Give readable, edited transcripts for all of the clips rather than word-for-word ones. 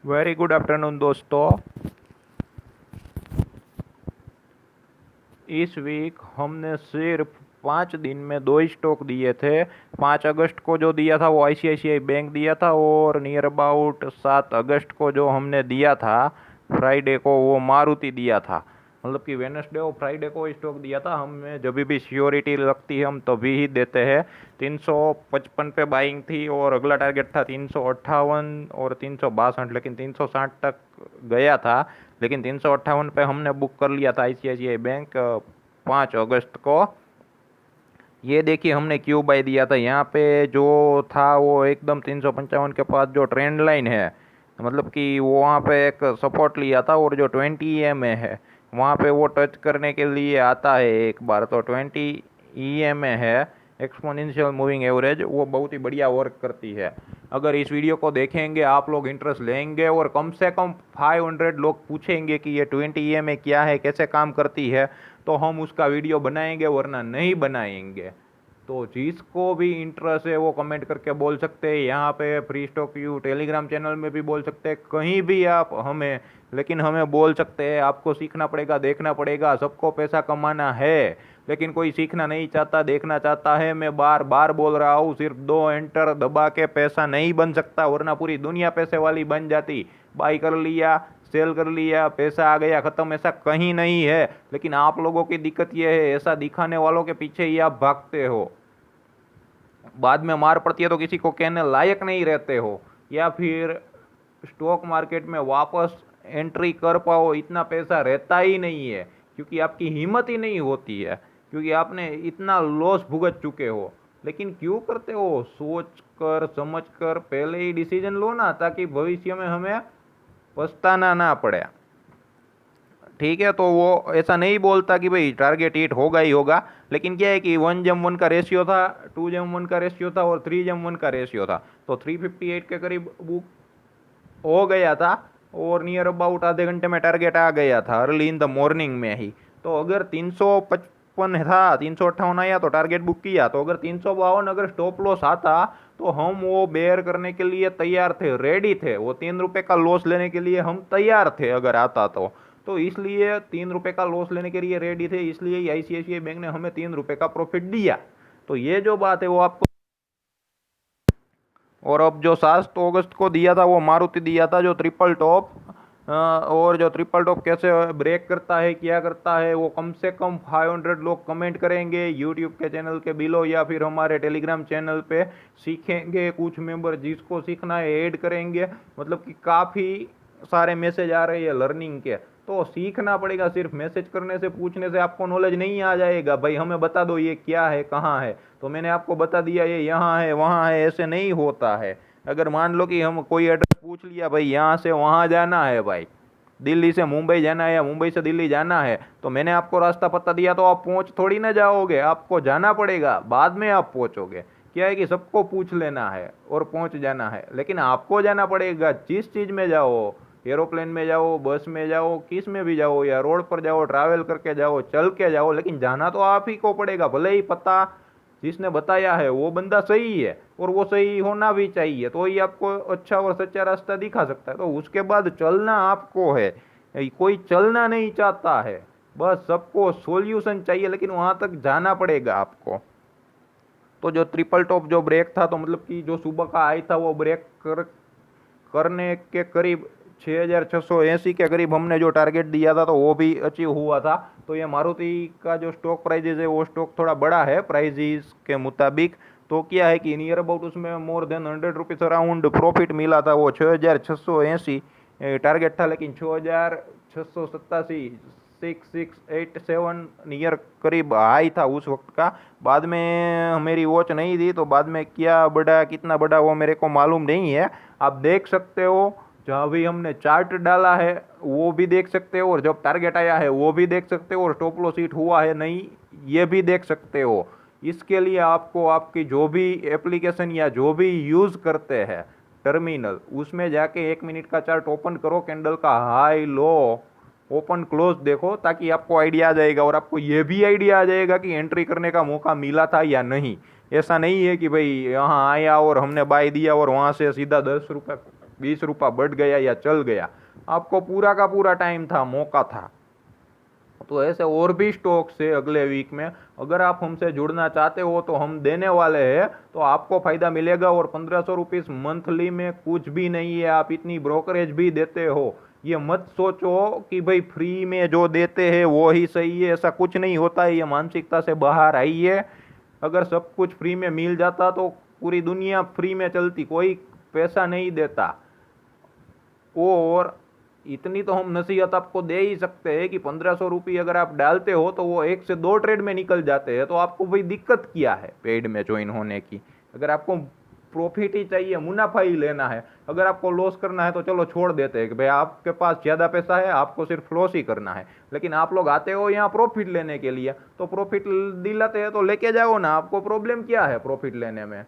Very good afternoon दोस्तों। इस week हमने सिर्फ 5 दिन में दो ही स्टॉक दिए थे। 5 अगस्त को जो दिया था वो आईसीआईसीआई बैंक दिया था, और नियर अबाउट 7 अगस्त को जो हमने दिया था फ्राइडे को, वो मारुति दिया था। मतलब कि वेनसडे और फ्राइडे को स्टॉक दिया था। हमें जब भी श्योरिटी लगती है हम तभी ही देते हैं। 355 पे बाइंग थी और अगला टारगेट था 358 और 362, लेकिन 360 तक गया था। लेकिन 358 पे हमने बुक कर लिया था आईसीआईसीआई बैंक 5 अगस्त को। ये देखिए हमने क्यू बाय दिया था यहाँ पे, जो था वो एकदम 355 के पास जो ट्रेंड लाइन है, मतलब कि वो वहाँ पे एक सपोर्ट लिया था, और जो 20 EMA है वहाँ पे वो टच करने के लिए आता है एक बार। तो 20 EMA है एक्सपोनेंशियल मूविंग एवरेज, वो बहुत ही बढ़िया वर्क करती है। अगर इस वीडियो को देखेंगे आप लोग इंटरेस्ट लेंगे, और कम से कम 500 लोग पूछेंगे कि ये 20 EMA क्या है, कैसे काम करती है, तो हम उसका वीडियो बनाएंगे, वरना नहीं बनाएंगे। तो जिसको भी इंटरेस्ट है वो कमेंट करके बोल सकते हैं, यहाँ पे free stock you Telegram channel में भी बोल सकते हैं, कहीं भी आप हमें, लेकिन हमें बोल सकते हैं। आपको सीखना पड़ेगा, देखना पड़ेगा। सबको पैसा कमाना है, लेकिन कोई सीखना नहीं चाहता, देखना चाहता है। मैं बार बार बोल रहा हूँ, सिर्फ 2 एंटर दबा के पैसा नहीं बन सकता, वरना पूरी दुनिया पैसे वाली बन जाती। बाई कर लिया, सेल कर लिया, पैसा आ गया, खत्म, ऐसा कहीं नहीं है। लेकिन आप लोगों की दिक्कत यह है, ऐसा दिखाने वालों के पीछे ही आप भागते हो। बाद में मार पड़ती है तो किसी को कहने लायक नहीं रहते हो, या फिर स्टॉक मार्केट में वापस एंट्री कर पाओ इतना पैसा रहता ही नहीं है, क्योंकि आपकी हिम्मत ही नहीं होती है, क्योंकि आपने इतना लॉस भुगत चुके हो। लेकिन क्यों करते हो? सोच कर समझ कर पहले ही डिसीजन लो ना, ताकि भविष्य में हमें पछताना ना पड़े। ठीक है, तो वो ऐसा नहीं बोलता कि भाई टारगेट हिट होगा ही होगा, लेकिन क्या है कि 1:1 का रेशियो था, 2:1 का रेशियो था, और 3:1 का रेशियो था। तो 358 के करीब बुक हो गया था, और नियर अबाउट आधे घंटे में टारगेट आ गया था, अर्ली इन द मॉर्निंग में ही। तो अगर 355 था, 358 आया तो टारगेट बुक किया। तो अगर 352 अगर स्टॉप लॉस आता तो हम वो बेयर करने के लिए तैयार थे, रेडी थे। वो 3 रुपए का लॉस लेने के लिए हम तैयार थे अगर आता तो इसलिए 3 रुपए का लॉस लेने के लिए रेडी थे, इसलिए आईसीआईसीआई बैंक ने हमें 3 रुपए का प्रॉफिट दिया। तो ये जो बात है वो आपको। और अब जो 7 अगस्त को दिया था वो मारुति दिया था, जो ट्रिपल टॉप। और जो ट्रिपल टॉप कैसे ब्रेक करता है, क्या करता है, वो कम से कम 500 लोग कमेंट करेंगे यूट्यूब के चैनल के बिलो, या फिर हमारे टेलीग्राम चैनल पे सीखेंगे। कुछ मेंबर जिसको सीखना है ऐड करेंगे। मतलब कि काफ़ी सारे मैसेज आ रहे हैं लर्निंग के। तो सीखना पड़ेगा, सिर्फ मैसेज करने से, पूछने से आपको नॉलेज नहीं आ जाएगा। भाई हमें बता दो ये क्या है, कहाँ है, तो मैंने आपको बता दिया ये यहाँ है, वहाँ है, ऐसे नहीं होता है। अगर मान लो कि हम कोई एड्रेस पूछ लिया, भाई यहाँ से वहाँ जाना है, भाई दिल्ली से मुंबई जाना है या मुंबई से दिल्ली जाना है, तो मैंने आपको रास्ता पता दिया तो आप पहुँच थोड़ी ना जाओगे, आपको जाना पड़ेगा, बाद में आप पहुँचोगे। क्या है कि सबको पूछ लेना है और पहुँच जाना है, लेकिन आपको जाना पड़ेगा। जिस चीज़ में जाओ, एरोप्लेन में जाओ, बस में जाओ, किस में भी जाओ, या रोड पर जाओ, ट्रैवल करके जाओ, चल के जाओ, लेकिन जाना तो आप ही को पड़ेगा। भले ही पता जिसने बताया है वो बंदा सही है, और वो सही होना भी चाहिए, तो ही आपको अच्छा और सच्चा रास्ता दिखा सकता है। तो उसके बाद चलना आपको है। कोई चलना नहीं चाहता है, बस सबको सॉल्यूशन चाहिए, लेकिन वहां तक जाना पड़ेगा आपको। तो जो ट्रिपल टॉप जो ब्रेक था, तो मतलब कि जो सुबह का आई था वो ब्रेक करने के करीब 6,680 के करीब हमने जो टारगेट दिया था, तो वो भी अचीव हुआ था। तो ये मारुति का जो स्टॉक प्राइजेज है वो स्टॉक थोड़ा बड़ा है प्राइजेज के मुताबिक। तो क्या है कि नियर अबाउट उसमें more than 100 rupees around profit मिला था। वो 6,680 टारगेट था, लेकिन 6,687, 6,687 नियर करीब हाई था उस वक्त का। बाद में मेरी वॉच नहीं थी, तो बाद में क्या बड़ा कितना बड़ा वो मेरे को मालूम नहीं है। आप देख सकते हो, जहाँ भी हमने चार्ट डाला है वो भी देख सकते हो, और जब टारगेट आया है वो भी देख सकते हो, और स्टॉप लॉस हिट हुआ है नहीं ये भी देख सकते हो। इसके लिए आपको आपकी जो भी एप्लीकेशन या जो भी यूज़ करते हैं टर्मिनल, उसमें जाके 1 मिनट का चार्ट ओपन करो, कैंडल का हाई लो ओपन क्लोज देखो, ताकि आपको आइडिया आ जाएगा, और आपको ये भी आइडिया आ जाएगा कि एंट्री करने का मौका मिला था या नहीं। ऐसा नहीं है कि भाई यहाँ आया और हमने बाय दिया और वहाँ से सीधा 10 रुपये ₹20 बढ़ गया या चल गया, आपको पूरा का पूरा टाइम था, मौका था। तो ऐसे और भी स्टॉक्स है अगले वीक में, अगर आप हमसे जुड़ना चाहते हो तो हम देने वाले हैं, तो आपको फायदा मिलेगा। और ₹1500 मंथली में कुछ भी नहीं है, आप इतनी ब्रोकरेज भी देते हो। ये मत सोचो कि भाई फ्री में जो देते हैं वो ही सही है, ऐसा कुछ नहीं होता है। ये मानसिकता से बाहर आइए। अगर सब कुछ फ्री में मिल जाता तो पूरी दुनिया फ्री में चलती, कोई पैसा नहीं देता। और इतनी तो हम नसीहत आपको दे ही सकते हैं कि ₹1500 अगर आप डालते हो तो वो 1 से 2 ट्रेड में निकल जाते हैं। तो आपको भाई दिक्कत क्या है पेड में ज्वाइन होने की? अगर आपको प्रॉफिट ही चाहिए, मुनाफा ही लेना है, अगर आपको लॉस करना है तो चलो छोड़ देते हैं कि भाई आपके पास ज़्यादा पैसा है, आपको सिर्फ लॉस ही करना है। लेकिन आप लोग आते हो यहाँ प्रॉफिट लेने के लिए, तो प्रॉफिट दिलाते हैं तो लेके जाओ ना, आपको प्रॉब्लम क्या है प्रॉफिट लेने में?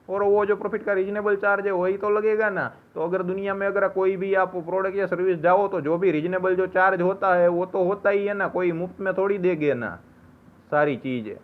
और वो जो प्रॉफिट का रीजनेबल चार्ज है वही तो लगेगा ना। तो अगर दुनिया में अगर कोई भी आप प्रोडक्ट या सर्विस जाओ तो जो भी रीजनेबल जो चार्ज होता है वो तो होता ही है ना, कोई मुफ्त में थोड़ी देंगे ना सारी चीज़ें।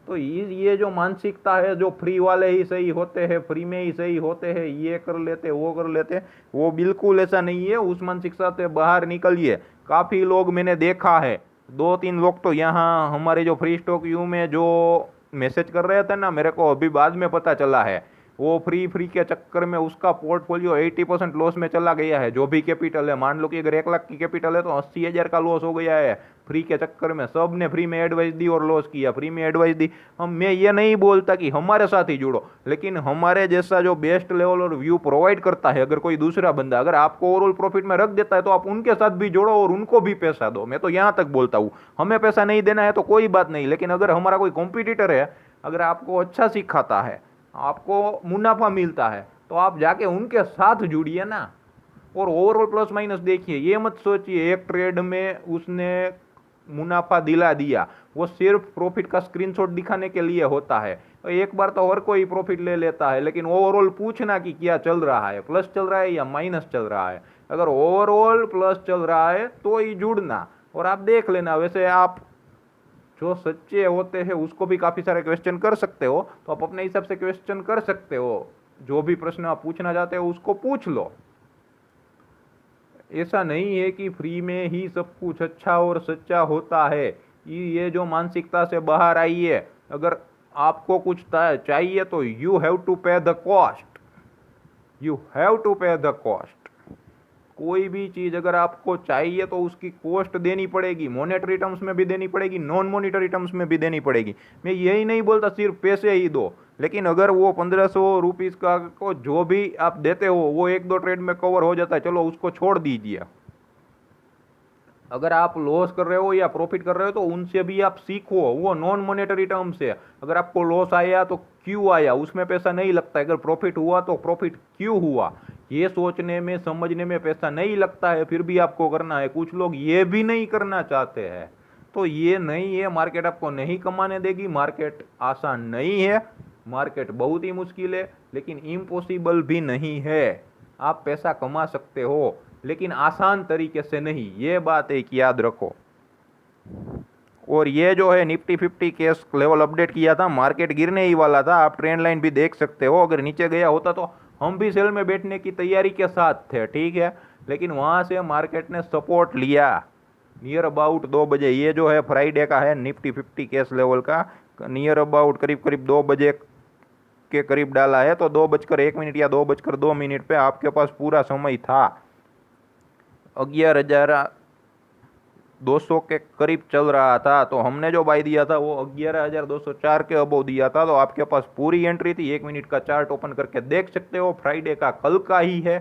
तो ये जो मानसिकता है, जो फ्री वाले ही सही होते हैं, फ्री में ही सही होते हैं, ये कर लेते वो कर लेते, वो बिल्कुल ऐसा नहीं है। उस मानसिकता से बाहर निकलिए। काफ़ी लोग मैंने देखा है, 2-3 लोग तो यहाँ हमारे जो फ्री स्टॉक यू में जो मैसेज कर रहे थे ना, मेरे को अभी बाद में पता चला है वो फ्री के चक्कर में उसका पोर्टफोलियो 80% लॉस में चला गया है। जो भी कैपिटल है, मान लो कि अगर 1 लाख की कैपिटल है तो 80,000 का लॉस हो गया है फ्री के चक्कर में। सब ने फ्री में एडवाइस दी और लॉस किया, फ्री में एडवाइस दी। मैं ये नहीं बोलता कि हमारे साथ ही जुड़ो, लेकिन हमारे जैसा जो बेस्ट लेवल और व्यू प्रोवाइड करता है अगर कोई दूसरा बंदा अगर आपको ओवरऑल प्रॉफिट में रख देता है तो आप उनके साथ भी जोड़ो और उनको भी पैसा दो। मैं तो यहाँ तक बोलता हूँ, हमें पैसा नहीं देना है तो कोई बात नहीं, लेकिन अगर हमारा कोई कॉम्पिटिटर है, अगर आपको अच्छा सिखाता है, आपको मुनाफा मिलता है, तो आप जाके उनके साथ जुड़िए ना। और ओवरऑल प्लस माइनस देखिए, ये मत सोचिए एक ट्रेड में उसने मुनाफा दिला दिया, वो सिर्फ प्रॉफिट का स्क्रीनशॉट दिखाने के लिए होता है। तो एक बार तो हर कोई प्रॉफिट ले लेता है, लेकिन ओवरऑल पूछना कि क्या चल रहा है, प्लस चल रहा है या माइनस चल रहा है। अगर ओवरऑल प्लस चल रहा है तो ही जुड़ना, और आप देख लेना। वैसे आप जो सच्चे होते हैं उसको भी काफ़ी सारे क्वेश्चन कर सकते हो, तो आप अपने हिसाब से क्वेश्चन कर सकते हो। जो भी प्रश्न आप पूछना चाहते हो उसको पूछ लो। ऐसा नहीं है कि फ्री में ही सब कुछ अच्छा और सच्चा होता है। ये जो मानसिकता से बाहर आई है, अगर आपको कुछ चाहिए तो you have to pay the cost, you have to pay the cost. कोई भी चीज़ अगर आपको चाहिए तो उसकी कॉस्ट देनी पड़ेगी, मॉनेटरी टर्म्स में भी देनी पड़ेगी, नॉन मॉनेटरी टर्म्स में भी देनी पड़ेगी। मैं यही नहीं बोलता सिर्फ पैसे ही दो, लेकिन अगर वो ₹1500 का को जो भी आप देते हो वो 1-2 ट्रेड में कवर हो जाता है, चलो उसको छोड़ दीजिए। अगर आप लॉस कर रहे हो या प्रॉफिट कर रहे हो तो उनसे भी आप सीखो, वो नॉन मॉनेटरी टर्म्स है। अगर आपको लॉस आया तो क्यों आया, उसमें पैसा नहीं लगता। अगर प्रॉफिट हुआ तो प्रॉफिट क्यों हुआ, ये सोचने में समझने में पैसा नहीं लगता है, फिर भी आपको करना है। कुछ लोग ये भी नहीं करना चाहते हैं। तो ये नहीं है, मार्केट आपको नहीं कमाने देगी। मार्केट आसान नहीं है, मार्केट बहुत ही मुश्किल है, लेकिन इम्पॉसिबल भी नहीं है। आप पैसा कमा सकते हो, लेकिन आसान तरीके से नहीं, ये बात एक याद रखो। और ये जो है निफ्टी 50 केस लेवल अपडेट किया था, मार्केट गिरने ही वाला था, आप ट्रेंड लाइन भी देख सकते हो। अगर नीचे गया होता तो हम भी सेल में बैठने की तैयारी के साथ थे, ठीक है, लेकिन वहाँ से मार्केट ने सपोर्ट लिया नियर अबाउट 2 बजे। ये जो है फ्राइडे का है निफ्टी 50 केस लेवल का, नियर अबाउट करीब करीब 2 बजे के करीब डाला है। तो 2:01 या 2:02 पे आपके पास पूरा समय था। 11,200 के करीब चल रहा था, तो हमने जो बाई दिया था वो 11,204 के अबव दिया था। तो आपके पास पूरी एंट्री थी। 1 मिनट का चार्ट ओपन करके देख सकते हो, फ्राइडे का कल का ही है,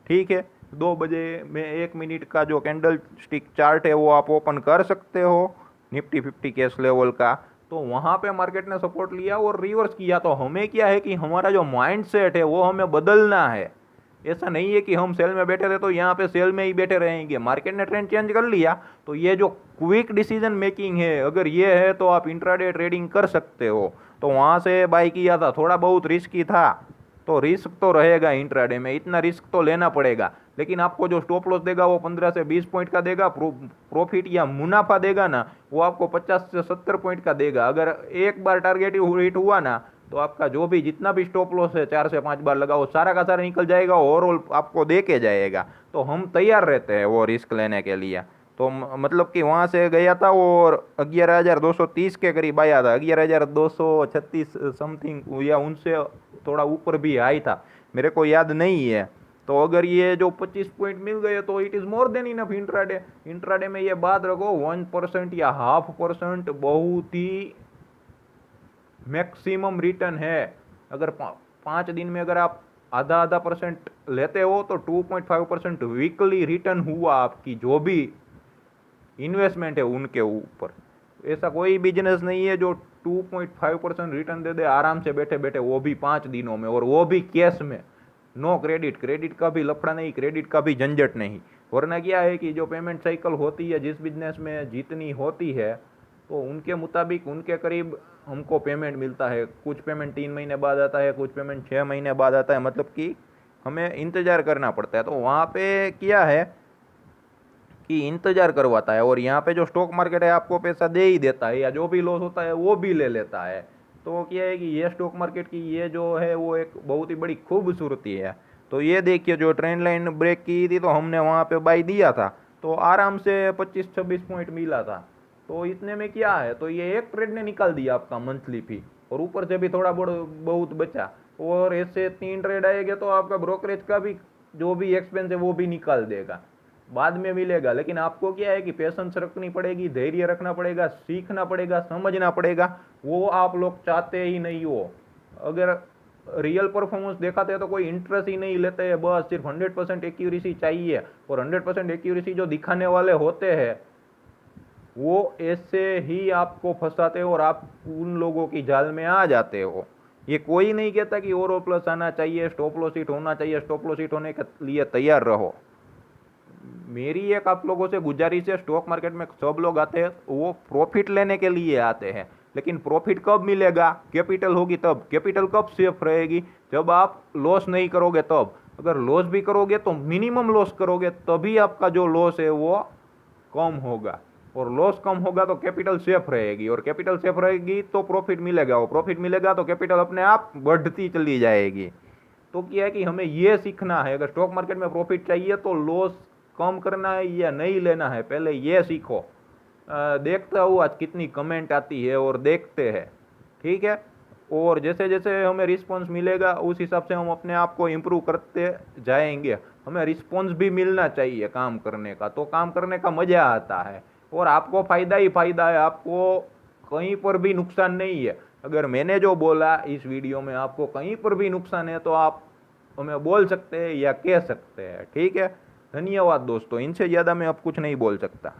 ठीक है। 2 बजे में 1 मिनट का जो कैंडल स्टिक चार्ट है वो आप ओपन कर सकते हो निफ्टी 50 केस लेवल का। तो वहाँ पे मार्केट ने सपोर्ट लिया और रिवर्स किया। तो हमें क्या है कि हमारा जो माइंड सेट है वो हमें बदलना है। ऐसा नहीं है कि हम सेल में बैठे रहे तो यहाँ पे सेल में ही बैठे रहेंगे। मार्केट ने ट्रेंड चेंज कर लिया, तो ये जो क्विक डिसीजन मेकिंग है, अगर ये है तो आप इंट्राडे ट्रेडिंग कर सकते हो। तो वहाँ से बाई किया था, थोड़ा बहुत रिस्की था, तो रिस्क तो रहेगा इंट्राडे में, इतना रिस्क तो लेना पड़ेगा। लेकिन आपको जो स्टॉप लॉस देगा वो 15 से 20 पॉइंट का देगा। प्रॉफिट या मुनाफा देगा ना, वो आपको 50 से 70 पॉइंट का देगा। अगर एक बार टारगेट हिट हुआ ना तो आपका जो भी जितना भी स्टॉप लॉस है 4 से 5 बार लगाओ, सारा का सारा निकल जाएगा, ओवरऑल आपको दे के जाएगा। तो हम तैयार रहते हैं वो रिस्क लेने के लिए। तो मतलब कि वहाँ से गया था और 11,230 के करीब आया था, 11,236 समथिंग, या उनसे थोड़ा ऊपर भी आई था, मेरे को याद नहीं है। तो अगर ये जो 25 पॉइंट मिल गए तो it is more than enough intraday. Intraday में ये बात रखो 1% या 0.5% बहुत ही मैक्सिमम रिटर्न है। अगर 5 दिन में अगर आप आधा आधा परसेंट लेते हो तो 2.5% वीकली रिटर्न हुआ आपकी जो भी इन्वेस्टमेंट है उनके ऊपर। ऐसा कोई बिजनेस नहीं है जो 2.5% रिटर्न दे दे आराम से बैठे बैठे, वो भी 5 दिनों में, और वो भी कैश में, नो क्रेडिट। क्रेडिट का भी लफड़ा नहीं, क्रेडिट का भी झंझट नहीं। वरना क्या है कि जो पेमेंट साइकिल होती है जिस बिजनेस में जितनी होती है तो उनके मुताबिक उनके करीब हमको पेमेंट मिलता है। कुछ पेमेंट 3 महीने बाद आता है, कुछ पेमेंट 6 महीने बाद आता है, मतलब कि हमें इंतज़ार करना पड़ता है। तो वहाँ पे क्या है कि इंतजार करवाता है, और यहाँ पे जो स्टॉक मार्केट है आपको पैसा दे ही देता है, या जो भी लॉस होता है वो भी ले लेता है। तो क्या है कि ये स्टॉक मार्केट की ये जो है वो एक बहुत ही बड़ी खूबसूरती है। तो ये देखिए जो ट्रेंड लाइन ब्रेक की थी तो हमने वहाँ पे बाई दिया था, तो आराम से 25-26 पॉइंट मिला था। तो इतने में क्या है, तो ये एक ट्रेड ने निकाल दिया आपका मंथली फी, और ऊपर से भी थोड़ा बहुत बचा। और ऐसे 3 ट्रेड आएंगे तो आपका ब्रोकरेज का भी जो भी एक्सपेंस है वो भी निकाल देगा, बाद में मिलेगा। लेकिन आपको क्या है कि पेशेंस रखनी पड़ेगी, धैर्य रखना पड़ेगा, सीखना पड़ेगा, समझना पड़ेगा। वो आप लोग चाहते ही नहीं हो। अगर रियल परफॉर्मेंस दिखाते हैं तो कोई इंटरेस्ट ही नहीं लेते हैं, बस सिर्फ 100% एक्यूरेसी चाहिए। और 100% एक्यूरेसी जो दिखाने वाले होते हैं वो ऐसे ही आपको फंसाते हो और आप उन लोगों की जाल में आ जाते हो। ये कोई नहीं कहता कि ओरो प्लस आना चाहिए, स्टॉप लॉस हिट होना चाहिए, स्टॉप लॉस हिट होने के लिए तैयार रहो। मेरी एक आप लोगों से गुजारिश है, स्टॉक मार्केट में सब लोग आते हैं वो प्रॉफिट लेने के लिए आते हैं, लेकिन प्रॉफिट कब मिलेगा, कैपिटल होगी तब। कैपिटल कब सेफ रहेगी, जब आप लॉस नहीं करोगे तब। अगर लॉस भी करोगे तो मिनिमम लॉस करोगे, तभी आपका जो लॉस है वो कम होगा, और लॉस कम होगा तो कैपिटल सेफ रहेगी, और कैपिटल सेफ रहेगी तो प्रॉफिट मिलेगा, और प्रॉफिट मिलेगा तो कैपिटल अपने आप बढ़ती चली जाएगी। तो क्या है कि हमें ये सीखना है, अगर स्टॉक मार्केट में प्रॉफिट चाहिए तो लॉस कम करना है या नहीं लेना है, पहले ये सीखो। देखता हूँ आज कितनी कमेंट आती है और देखते हैं, ठीक है। और जैसे जैसे हमें रिस्पॉन्स मिलेगा उस हिसाब से हम अपने आप को इम्प्रूव करते जाएंगे। हमें रिस्पॉन्स भी मिलना चाहिए काम करने का, तो काम करने का मज़ा आता है, और आपको फ़ायदा ही फ़ायदा है, आपको कहीं पर भी नुकसान नहीं है। अगर मैंने जो बोला इस वीडियो में आपको कहीं पर भी नुकसान है तो आप हमें बोल सकते हैं या कह सकते हैं, ठीक है। धन्यवाद दोस्तों, इनसे ज़्यादा मैं अब कुछ नहीं बोल सकता।